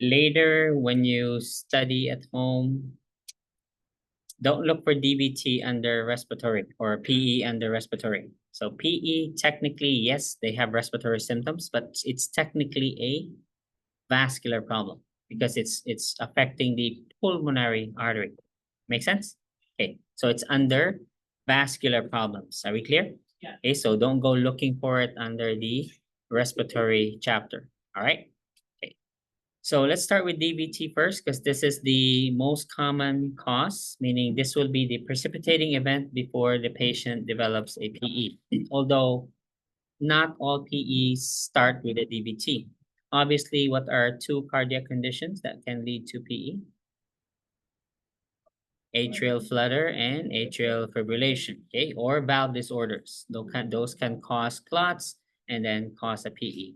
Later, when you study at home, don't look for DVT under respiratory or PE under respiratory. So PE, technically, yes, they have respiratory symptoms, but it's technically a vascular problem because it's affecting the pulmonary artery. Make sense? Okay, so it's under vascular problems. Are we clear? Yeah. Okay, so don't go looking for it under the respiratory chapter. All right. Okay. So let's start with DVT first because this is the most common cause, meaning this will be the precipitating event before the patient develops a PE. Although not all PEs start with a DVT. Obviously, what are two cardiac conditions that can lead to PE? Atrial flutter and atrial fibrillation, okay, or valve disorders. Those can cause clots and then cause a PE.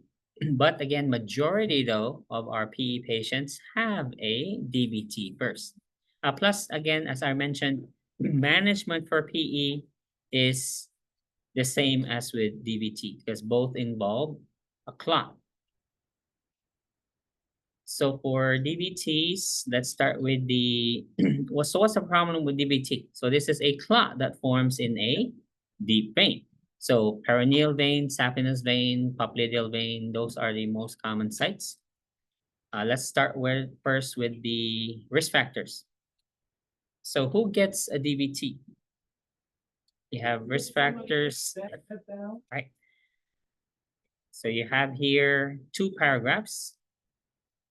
But again, majority though of our PE patients have a DVT first. Plus, again, as I mentioned, management for PE is the same as with DVT because both involve a clot. So for DVTs, let's start with the, what's the problem with DVT? So this is a clot that forms in a deep vein. So peroneal vein, saphenous vein, popliteal vein, those are the most common sites. Let's start first with the risk factors. So who gets a DVT? You have risk factors, right? So you have here two paragraphs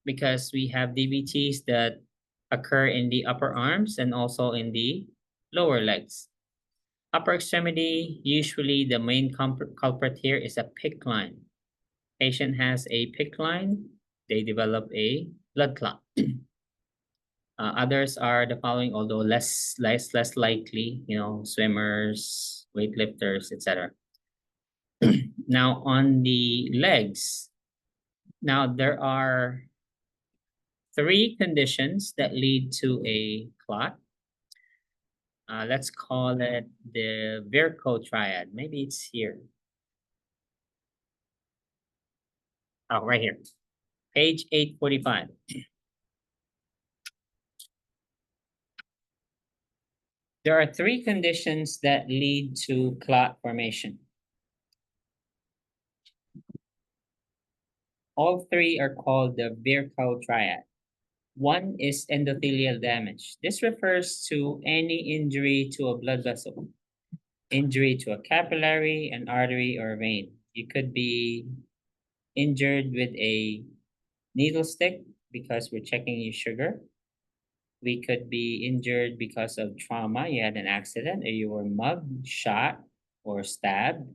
because we have DVTs that occur in the upper arms and also in the lower legs. Upper extremity, usually the main culprit here is a PICC line. Patient has a PICC line, they develop a blood clot. Others are the following, although less likely, swimmers, weightlifters, etc. Now on the legs, now there are three conditions that lead to a clot. Let's call it the Virchow triad. Maybe it's here. Oh, right here. Page 845. There are three conditions that lead to clot formation. All three are called the Virchow triad. One is endothelial damage. This refers to any injury to a blood vessel, injury to a capillary, an artery, or a vein. You could be injured with a needle stick because we're checking your sugar. We could be injured because of trauma. You had an accident or you were mugged, shot, or stabbed,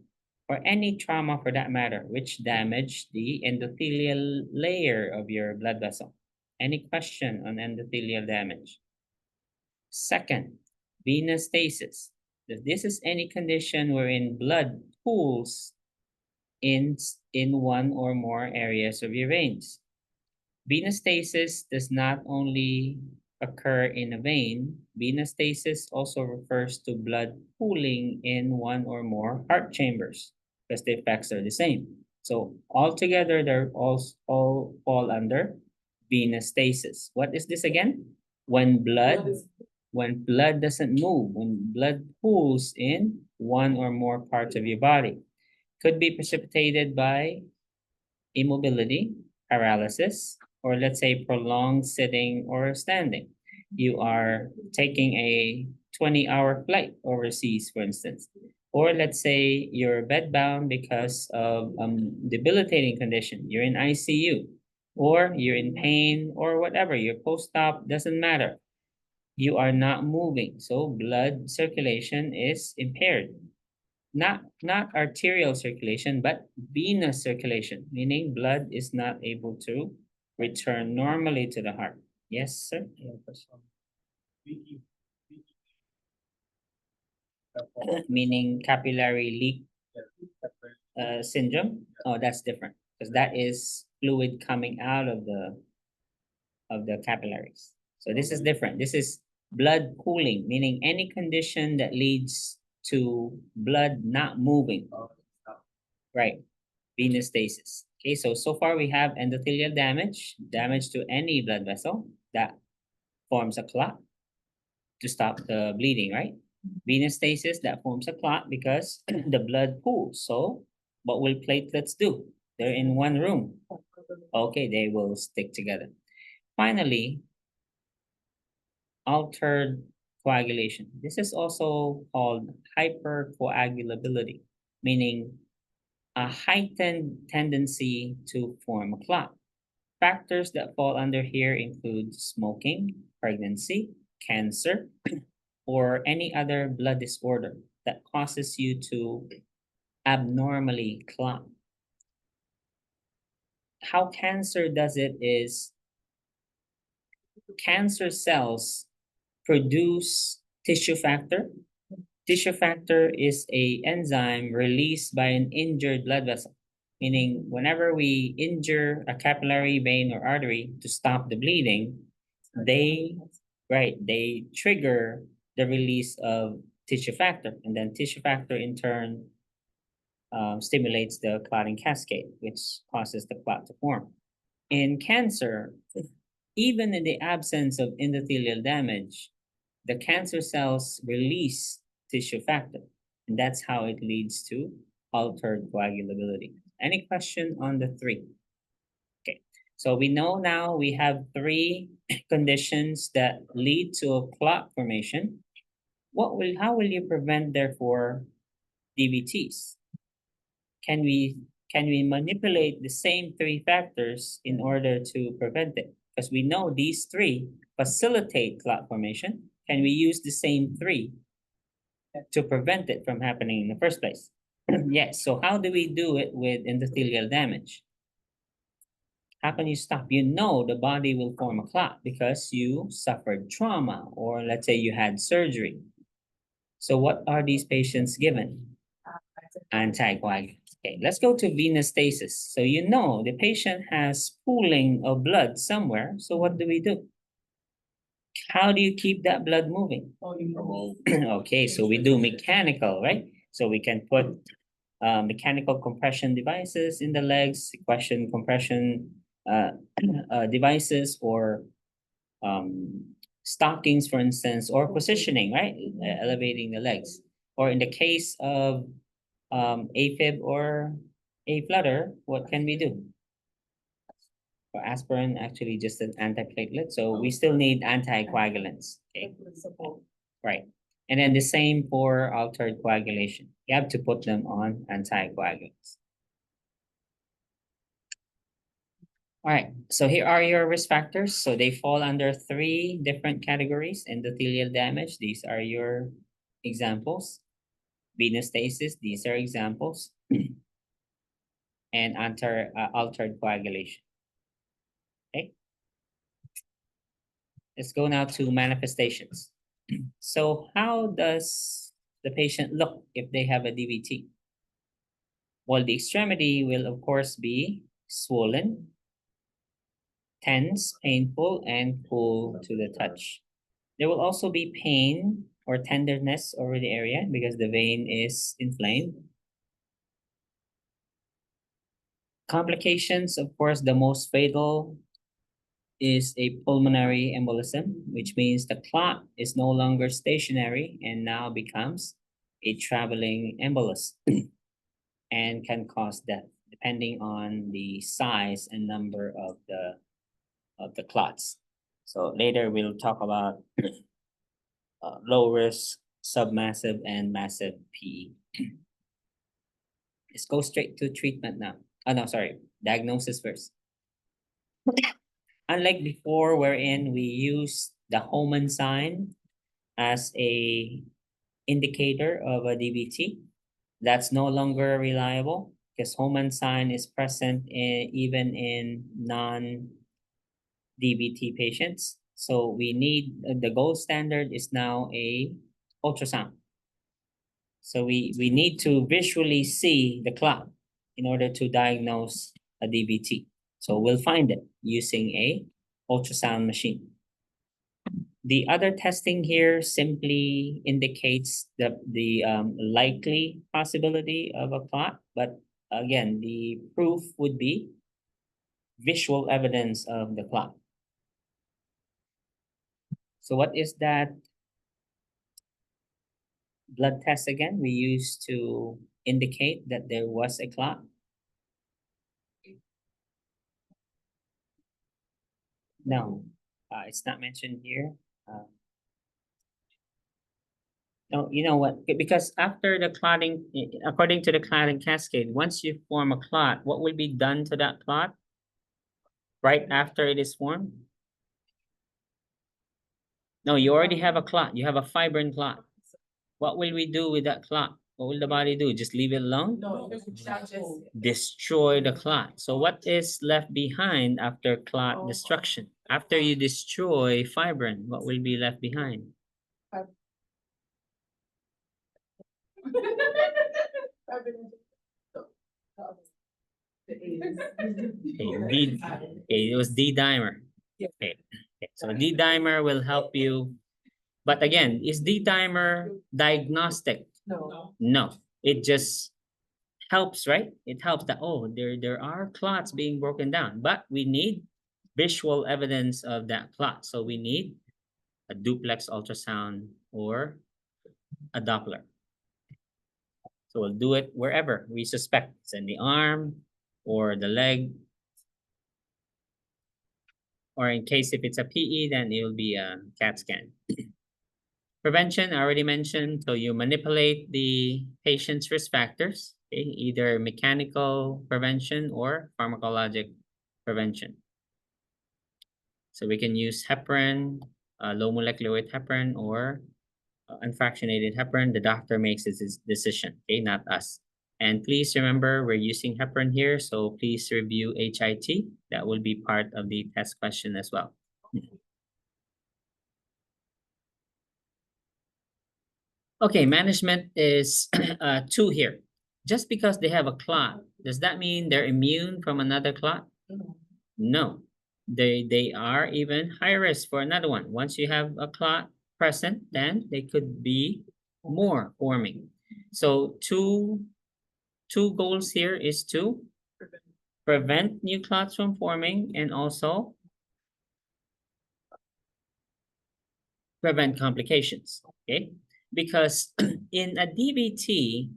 or any trauma for that matter, which damaged the endothelial layer of your blood vessel. Any question on endothelial damage? Second, venous stasis. This is any condition wherein blood pools in one or more areas of your veins. Venous stasis does not only occur in a vein. Venous stasis also refers to blood pooling in one or more heart chambers because the effects are the same. So altogether, they're all fall under venous stasis. What is this again? When blood doesn't move, when blood pools in one or more parts of your body. Could be precipitated by immobility, paralysis, or let's say prolonged sitting or standing. You are taking a 20-hour flight overseas, for instance. Or let's say you're bedbound because of debilitating condition. You're in ICU, or you're in pain, or whatever. You're post-op, doesn't matter. You are not moving, so blood circulation is impaired. Not arterial circulation, but venous circulation, meaning blood is not able to return normally to the heart. Yes, sir? Meaning capillary leak syndrome? Oh, that's different because that is fluid coming out of the capillaries. So this is different. This is blood pooling, meaning any condition that leads to blood not moving. Right, venous stasis. Okay, so far we have endothelial damage to any blood vessel that forms a clot to stop the bleeding, right? Venous stasis, that forms a clot because the blood pools. So what will platelets do? They're in one room. Okay, they will stick together. Finally, altered coagulation. This is also called hypercoagulability, meaning a heightened tendency to form a clot. Factors that fall under here include smoking, pregnancy, cancer, or any other blood disorder that causes you to abnormally clot. How cancer does it is cancer cells produce tissue factor. Tissue factor is a enzyme released by an injured blood vessel, meaning whenever we injure a capillary vein or artery to stop the bleeding, they they trigger the release of tissue factor, and then tissue factor in turn stimulates the clotting cascade, which causes the clot to form. In cancer, even in the absence of endothelial damage, the cancer cells release tissue factor, and that's how it leads to altered coagulability. Any question on the three? Okay, so we know now we have three conditions that lead to a clot formation. How will you prevent, therefore, DVTs? Can we manipulate the same three factors in order to prevent it? Because we know these three facilitate clot formation. Can we use the same three to prevent it from happening in the first place? Yes, so how do we do it with endothelial damage? How can you stop? You know the body will form a clot because you suffered trauma, or let's say you had surgery. So what are these patients given? Anticoagulants. Okay, let's go to venous stasis. So you know the patient has pooling of blood somewhere. So what do we do? How do you keep that blood moving? Okay, so we do mechanical, right? So we can put mechanical compression devices in the legs, compression devices, or stockings, for instance, or positioning, right? Elevating the legs. Or in the case of AFib or aflutter, what can we do? For aspirin, actually just an antiplatelet, so we still need anticoagulants. Okay, right. And then the same for altered coagulation. You have to put them on anticoagulants. All right, so here are your risk factors. So they fall under three different categories. Endothelial damage, these are your examples. Venous stasis, these are examples. And altered coagulation. Okay. Let's go now to manifestations. So how does the patient look if they have a DVT? Well, the extremity will of course be swollen, tense, painful, and cool to the touch. There will also be pain or tenderness over the area because the vein is inflamed. Complications, of course, the most fatal is a pulmonary embolism, which means the clot is no longer stationary and now becomes a traveling embolus and can cause death depending on the size and number of the clots. So later we'll talk about low risk, submassive, and massive PE. Let's go straight to treatment now. Oh no, sorry, diagnosis first. Unlike before, wherein we use the Hohmann sign as a indicator of a DVT, that's no longer reliable because Hohmann sign is present even in non-DVT patients. So we need the gold standard is now a ultrasound. So we need to visually see the clot in order to diagnose a DVT. So we'll find it using a ultrasound machine. The other testing here simply indicates the likely possibility of a clot, but again, the proof would be visual evidence of the clot. So what is that blood test again we used to indicate that there was a clot? No, it's not mentioned here. No, you know what? Because after the clotting, according to the clotting cascade, once you form a clot, what will be done to that clot right after it is formed? No, you already have a clot. You have a fibrin clot. What will we do with that clot? What will the body do? Just leave it alone? No, Destroy the clot. So what is left behind after clot destruction? After you destroy fibrin, what will be left behind? It was D-dimer. Okay. So D-dimer will help you. But again, is D-dimer diagnostic? No. No, it just helps, right? It helps that, oh, there are clots being broken down, but we need visual evidence of that clot. So we need a duplex ultrasound or a Doppler. So we'll do it wherever we suspect. It's in the arm or the leg. Or in case if it's a PE, then it will be a CAT scan. Prevention, I already mentioned. So you manipulate the patient's risk factors, okay? Either mechanical prevention or pharmacologic prevention. So we can use heparin, low molecular weight heparin, or unfractionated heparin. The doctor makes his decision, okay, not us. And please remember, we're using heparin here, so please review HIT. That will be part of the test question as well. Okay, management is two here. Just because they have a clot, does that mean they're immune from another clot? No, they are even high risk for another one. Once you have a clot present, then they could be more forming. So two goals here is to prevent new clots from forming and also prevent complications, okay? Because in a DVT,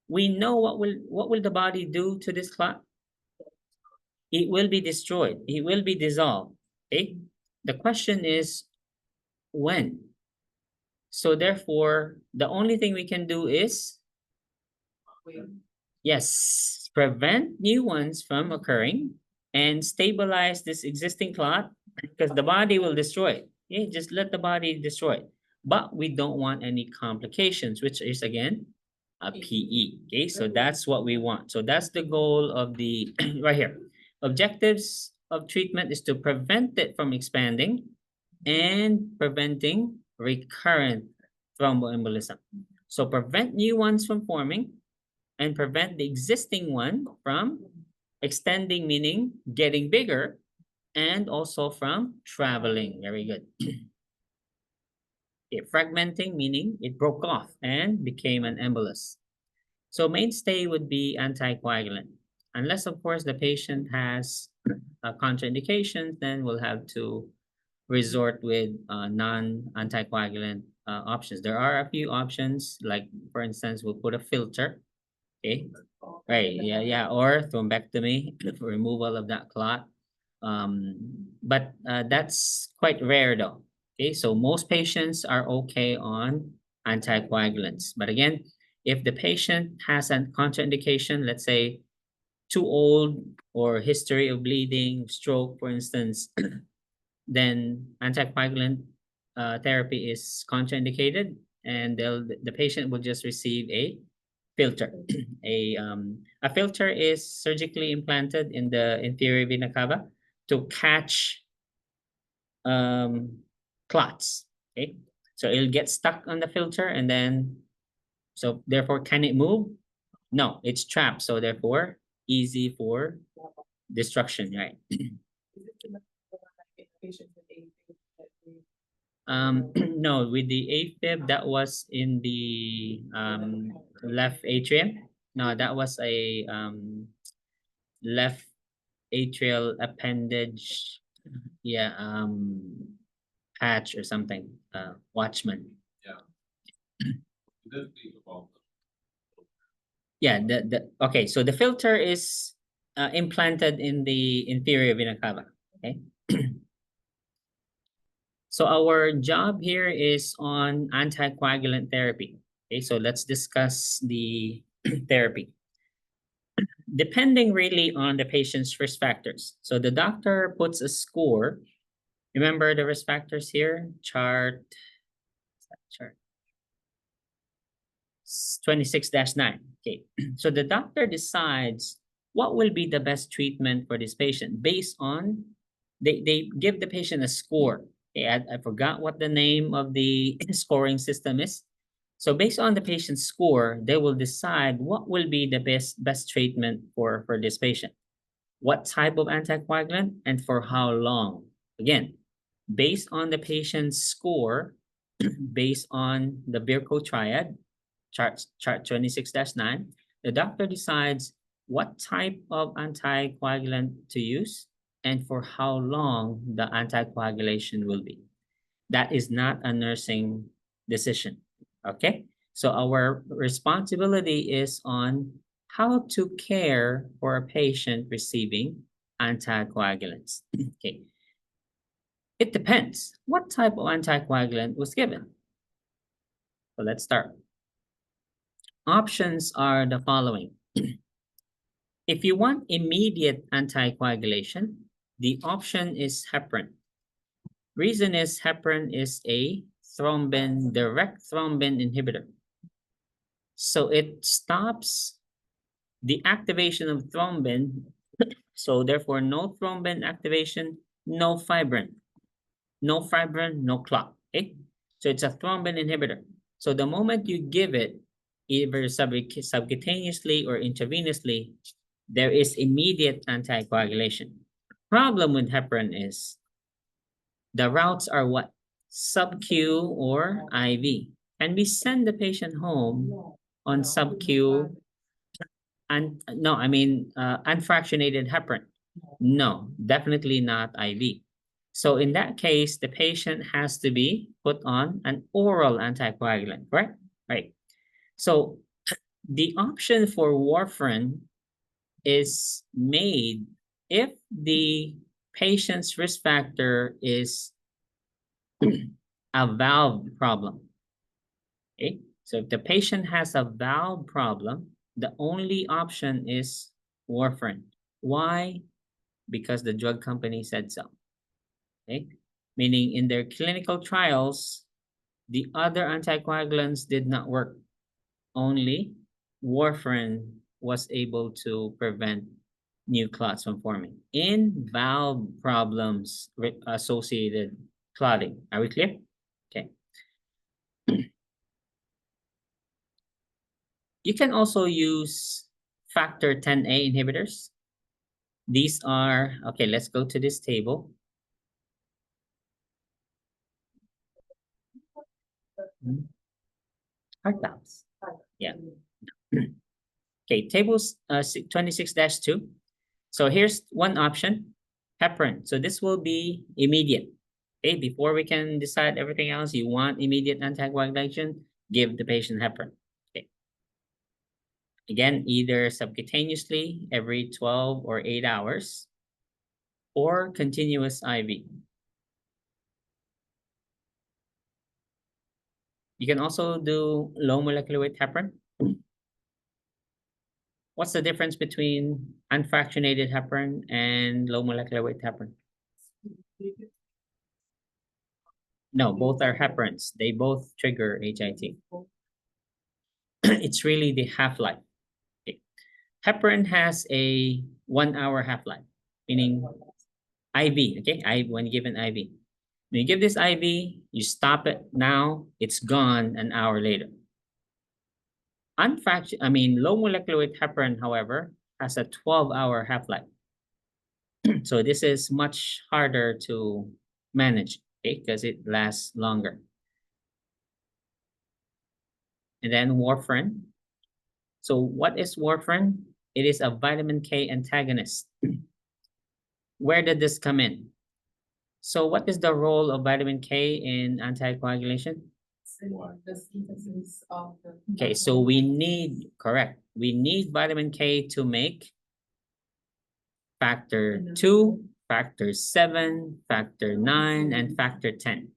we know what will the body do to this clot? It will be destroyed. It will be dissolved, okay? The question is when? So therefore, the only thing we can do is, yes, prevent new ones from occurring and stabilize this existing clot because the body will destroy it. Okay, just let the body destroy it. But we don't want any complications, which is again a PE. Okay, so that's what we want. So that's the goal of the right here. Objectives of treatment is to prevent it from expanding and preventing recurrent thromboembolism. So prevent new ones from forming and prevent the existing one from extending, meaning getting bigger, and also from traveling. Very good. Okay, fragmenting, meaning it broke off and became an embolus. So mainstay would be anticoagulant. Unless, of course, the patient has contraindications, then we'll have to resort with non-anticoagulant options. There are a few options, like, for instance, we'll put a filter. Okay, right, yeah, or thrombectomy, removal of that clot. But that's quite rare though. Okay, so most patients are okay on anticoagulants. But again, if the patient has a contraindication, let's say too old or history of bleeding, stroke, for instance, then anticoagulant therapy is contraindicated, and the patient will just receive a filter. A filter is surgically implanted in the inferior vena cava to catch clots. Okay, so it'll get stuck on the filter, and then so therefore, can it move? No, it's trapped. So therefore, easy for destruction, right? No, with the AFib, that was in the left atrium. No, that was a left atrial appendage, yeah, patch or something, Watchman. Yeah, okay, so the filter is implanted in the inferior vena cava. Okay. So our job here is on anticoagulant therapy. Okay, so let's discuss the therapy. Depending really on the patient's risk factors. So the doctor puts a score. Remember the risk factors here? Chart 26-9. Okay. So the doctor decides what will be the best treatment for this patient based on, they give the patient a score. Okay, I forgot what the name of the scoring system is. So based on the patient's score, they will decide what will be the best treatment for this patient. What type of anticoagulant and for how long. Again, based on the patient's score, based on the Virchow triad, chart 26-9, the doctor decides what type of anticoagulant to use and for how long the anticoagulation will be. That is not a nursing decision. Okay? So our responsibility is on how to care for a patient receiving anticoagulants. Okay. It depends. What type of anticoagulant was given? So let's start. Options are the following. If you want immediate anticoagulation, the option is heparin. Reason is heparin is a direct thrombin inhibitor. So it stops the activation of thrombin. So therefore, no thrombin activation, no fibrin. No fibrin, no clot. Okay? So it's a thrombin inhibitor. So the moment you give it, either subcutaneously or intravenously, there is immediate anticoagulation. Problem with heparin is the routes are what? Sub-Q or IV. And we send the patient home on sub-Q and no, I mean unfractionated heparin. No, definitely not IV. So in that case, the patient has to be put on an oral anticoagulant, correct? Right. So the option for warfarin is made if the patient's risk factor is a valve problem. Okay. So if the patient has a valve problem, the only option is warfarin. Why? Because the drug company said so. Okay. Meaning in their clinical trials, the other anticoagulants did not work. Only warfarin was able to prevent new clots from forming in valve problems associated clotting. Are we clear? Okay. You can also use factor 10A inhibitors. These are, okay, let's go to this table. Heart valves. Yeah. Okay, tables 26-2. So here's one option, heparin. So this will be immediate. Okay, before we can decide everything else, you want immediate anticoagulation, give the patient heparin. Okay. Again, either subcutaneously every 12 or 8 hours or continuous IV. You can also do low molecular weight heparin. What's the difference between unfractionated heparin and low molecular weight heparin? No, both are heparins. They both trigger HIT. It's really the half-life. Okay. Heparin has a 1 hour half-life, meaning IV, okay? When given IV. When you give this IV, you stop it now, it's gone an hour later. Low molecular weight heparin, however, has a 12-hour half-life. So this is much harder to manage, okay, because it lasts longer. And then warfarin. So what is warfarin? It is a vitamin K antagonist. where did this come in? So what is the role of vitamin K in anticoagulation? The synthesis of the. Okay, so we need, correct, we need vitamin K to make factor 2, factor 7, factor 9, and factor 10.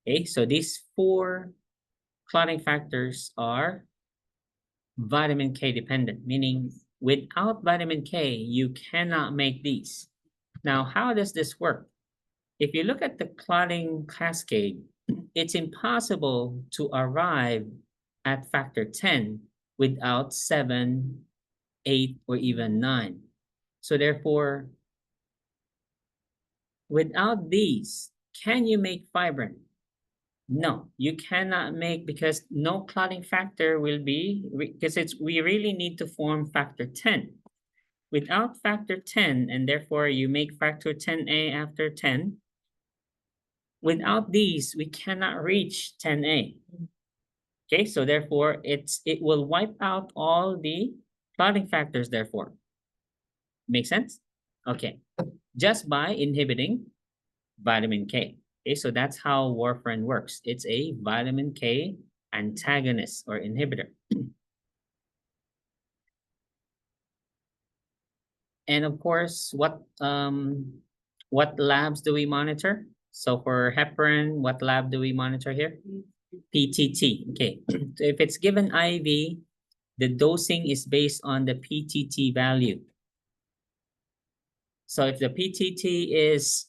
Okay, so these 4 clotting factors are vitamin K dependent, meaning without vitamin K, you cannot make these. Now, how does this work? If you look at the clotting cascade, it's impossible to arrive at factor 10 without 7, 8, or even 9. So therefore, without these, can you make fibrin? No, you cannot make, because no clotting factor will be, because we really need to form factor 10. Without factor 10, and therefore you make factor 10A after 10, without these, we cannot reach 10A. Okay, so therefore it will wipe out all the clotting factors, therefore. Make sense? Okay, just by inhibiting vitamin K. Okay, so that's how warfarin works. It's a vitamin K antagonist or inhibitor. And of course, what labs do we monitor? So for heparin, what lab do we monitor here? PTT. Okay, so if it's given IV, the dosing is based on the PTT value. So if the PTT is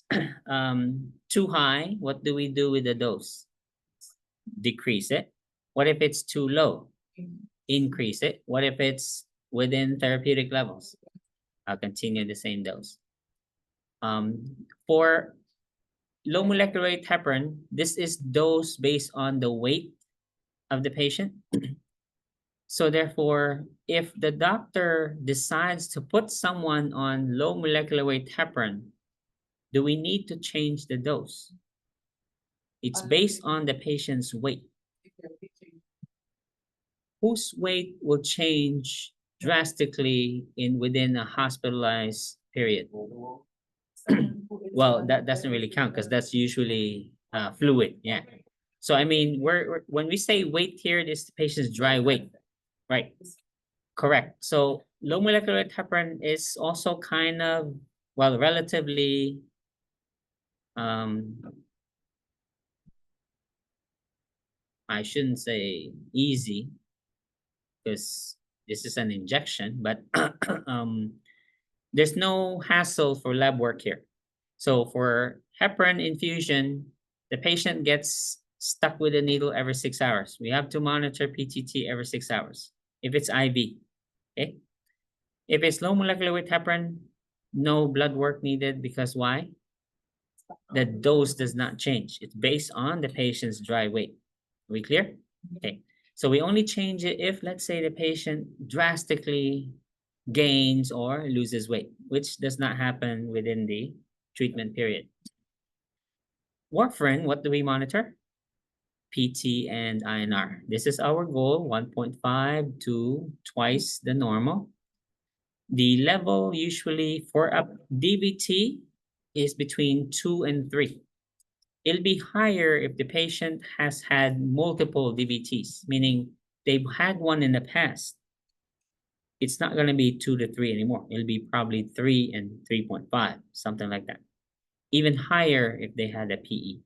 too high, what do we do with the dose? Decrease it. What if it's too low? Increase it. What if it's within therapeutic levels? I'll continue the same dose. For low molecular weight heparin, this is dose based on the weight of the patient. So therefore, if the doctor decides to put someone on low molecular weight heparin, do we need to change the dose? It's based on the patient's weight. Whose weight will change drastically within a hospitalized period? Well, that doesn't really count because that's usually fluid. Yeah. So I mean, when we say weight here, this patient's dry weight, right? Correct. So low molecular weight heparin is also kind of, well, relatively I shouldn't say easy, because this is an injection, but there's no hassle for lab work here. So for heparin infusion, the patient gets stuck with a needle every 6 hours. We have to monitor PTT every 6 hours if it's IV. Okay. If it's low molecular weight heparin, no blood work needed, because why? The dose does not change. It's based on the patient's dry weight. Are we clear? Okay. So we only change it if, let's say, the patient drastically gains or loses weight, which does not happen within the treatment period. Warfarin, what do we monitor? PT and INR. This is our goal, 1.5 to twice the normal. The level usually for a DVT is between 2 and 3. It'll be higher if the patient has had multiple DVTs, meaning they've had one in the past. It's not going to be 2 to 3 anymore. It'll be probably 3 and 3.5, something like that. Even higher if they had a PE.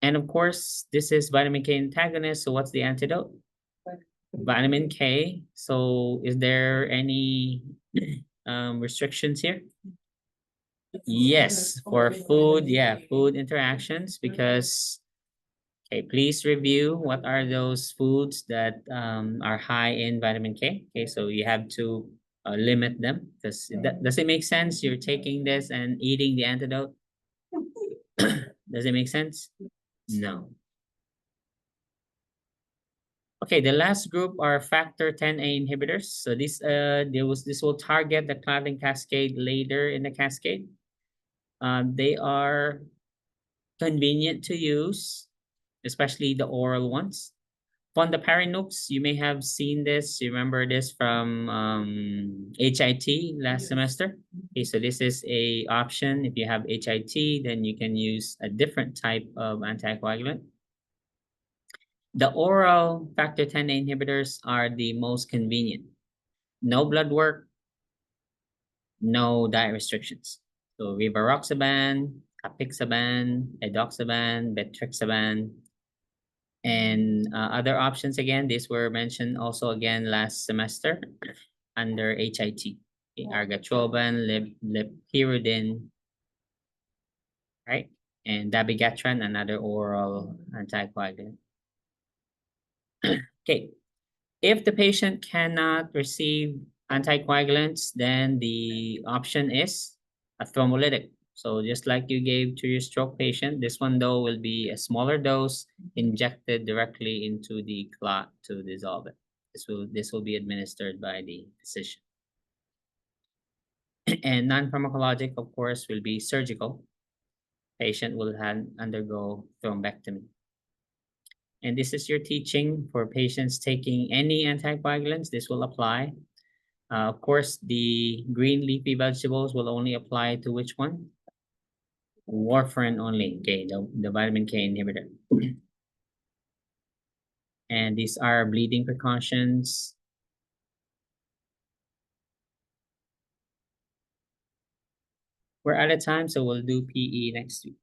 And of course, this is vitamin K antagonist. So what's the antidote? Vitamin K. So is there any restrictions here? Yes, for food, yeah, food interactions, because, okay, please review what are those foods that are high in vitamin K. Okay, so you have to limit them, because does it make sense? You're taking this and eating the antidote? Does it make sense? No. Okay, the last group are factor 10A inhibitors. So this will target the clotting cascade later in the cascade. They are convenient to use, especially the oral ones. Fondaparinux, you may have seen this. You remember this from HIT last Yes. semester. Okay, so this is a option. If you have HIT, then you can use a different type of anticoagulant. The oral factor 10 inhibitors are the most convenient. No blood work, no diet restrictions. So rivaroxaban, apixaban, edoxaban, betrixaban, and other options again. These were mentioned also again last semester under HIT. Okay, argatroban, lepirudin, right? And dabigatran, another oral anticoagulant. Okay, if the patient cannot receive anticoagulants, then the option is a thrombolytic. So just like you gave to your stroke patient, this one though will be a smaller dose injected directly into the clot to dissolve it. This will be administered by the physician. And non-pharmacologic, of course, will be surgical. Patient will undergo thrombectomy. And this is your teaching for patients taking any anticoagulants. This will apply. Of course, the green leafy vegetables will only apply to which one? Warfarin only, okay, the vitamin K inhibitor. And these are bleeding precautions. We're out of time, so we'll do PE next week.